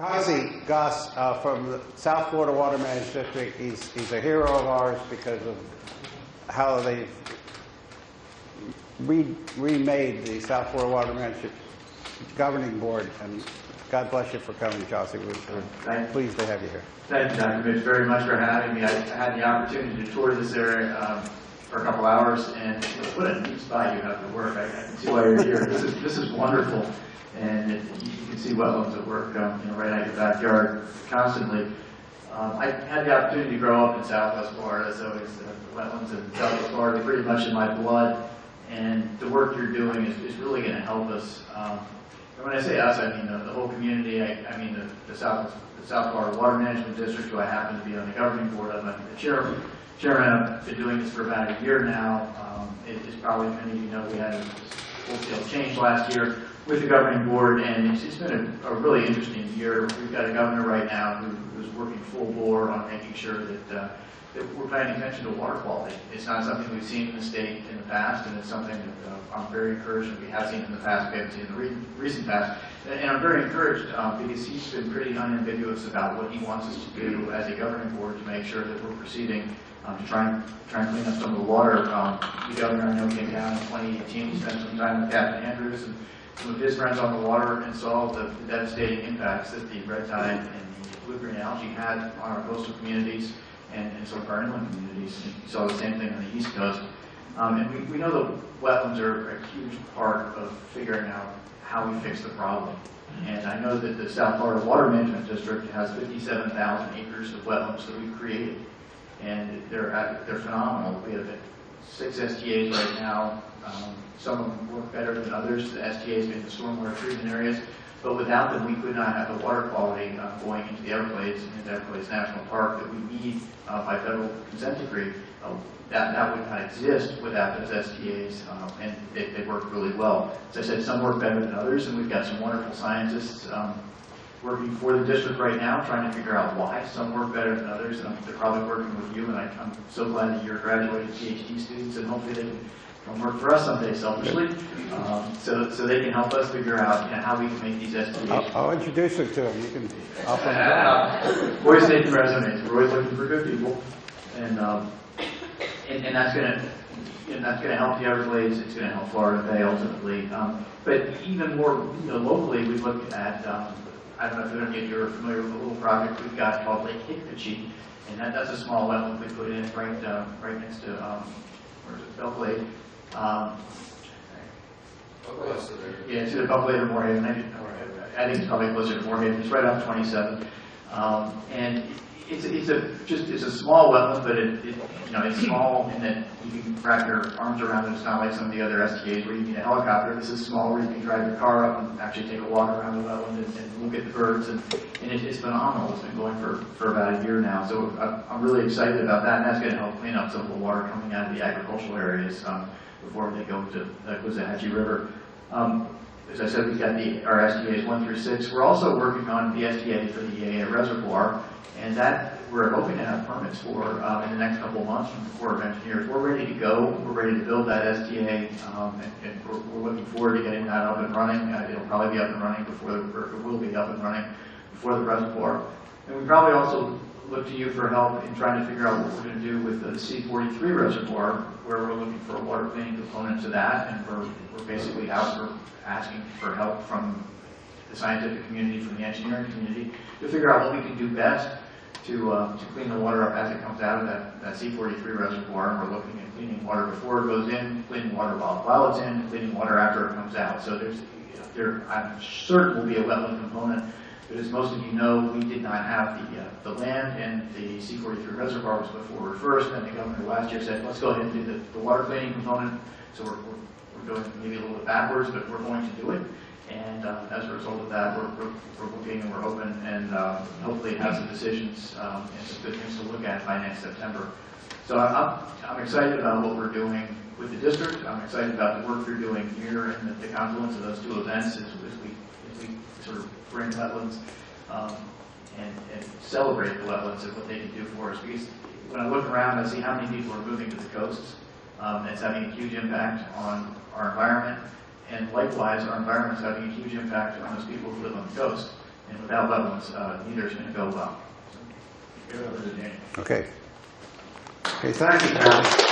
Chauncey GOSS from the South Florida Water Management District, he's a hero of ours because of how they remade the South Florida Water Management Governing Board. And God bless you for coming, Chauncey. We're pleased to have you here. Thank you, Dr. Mitch, very much for having me. I had the opportunity to tour this area for a couple hours, and what a neat spot you have to work. I can see why you're here. This is wonderful, and you can see wetlands at work right out your backyard constantly. I had the opportunity to grow up in Southwest Florida, so it's wetlands in Southwest Florida pretty much in my blood, and the work you're doing is really going to help us. And when I say us, I mean the whole community. I mean the South Florida Water Management District, who I happen to be on the governing board of. I'm the chairman. I've been doing this for about a year now. It's probably, many of you know, we had a wholesale change last year with the governing board, and it's been a really interesting year. We've got a governor right now who's working full bore on making sure that we're paying attention to water quality. It's not something we've seen in the state in the past, and it's something that I'm very encouraged that we have seen in the past, we haven't seen in the recent past. And I'm very encouraged because he's been pretty unambiguous about what he wants us to do as a governing board to make sure that we're proceeding to try and clean up some of the water. The governor, I know, came down in 2018. He spent some time with Captain Andrews and some of his friends on the water and saw the devastating impacts that the red tide and the blue-green algae had on our coastal communities and some of our inland communities. And you saw the same thing on the East Coast. And we know that wetlands are a huge part of figuring out how we fix the problem. And I know that the South Florida Water Management District has 57,000 acres of wetlands that we've created. And they're phenomenal. We have 6 STAs right now. Some of them work better than others. The STAs being the stormwater treatment areas. But without them, we could not have the water quality going into the Everglades, into Everglades National Park that we need by federal consent decree. That would not exist without those STAs, and they work really well. As I said, some work better than others, and we've got some wonderful scientists working for the district right now, trying to figure out why some work better than others, and they're probably working with you, and I'm so glad that you're graduated PhD students, and hopefully they can come work for us someday selfishly, so they can help us figure out how we can make these STAs. I'll introduce you to them. You can offer them. Always taking resumes. We're always looking for good people, and that's going to help the Everglades. It's going to help Florida Bay ultimately. But even more locally, we look at. I don't know if any of you are familiar with a little project we've got called Lake Hickpachee, and that's a small wetland we put in right next to where is it, Belglade. Yeah, it's either Belglade or Moorhaven. I think it's probably closer to Moorhaven. It's right off 27, and it's a small wetland, but it's small in that you can wrap your arms around it. It's not like some of the other STAs where you need a helicopter. This is small where you can drive your car up and actually take a walk around the wetland and look at the birds, and it's phenomenal. It's been going for about a year now, so I'm really excited about that, and that's going to help clean up some of the water coming out of the agricultural areas before they go to the Coosawhatchee River. As I said, we've got our STAs 1 through 6. We're also working on the STA for the Yaya Reservoir, and that we're hoping to have permits for in the next couple of months from the Corps of Engineers. We're ready to go. We're ready to build that STA, and we're looking forward to getting that up and running. It'll probably be up and running before it will be up and running before the reservoir. And we probably also look to you for help in trying to figure out what we're going to do with the C-43 reservoir, where we're looking for a water cleaning component to that, and we're basically out for asking for help from the scientific community, from the engineering community, to figure out what we can do best to clean the water up as it comes out of that C-43 reservoir. And we're looking at cleaning water before it goes in, cleaning water while it's in, cleaning water after it comes out. So I'm certain will be a wetland component. But as most of you know, we did not have the land, and the C-43 reservoir was before first. And the governor last year said, let's go ahead and do the water cleaning component. So we're going maybe a little bit backwards, but we're going to do it. And as a result of that, we're looking and we're open, and hopefully have some decisions and some good things to look at by next September. So I'm excited about what we're doing with the district. I'm excited about the work you're doing here and the confluence of those two events as we sort of bring wetlands and celebrate the wetlands and what they can do for us. Because when I look around, I see how many people are moving to the coasts. It's having a huge impact on our environment. And likewise, our environment is having a huge impact on those people who live on the coast. And without Wetlands, neither is going to go well. So, give it over to Daniel. Okay. Okay, thank you, Charlie.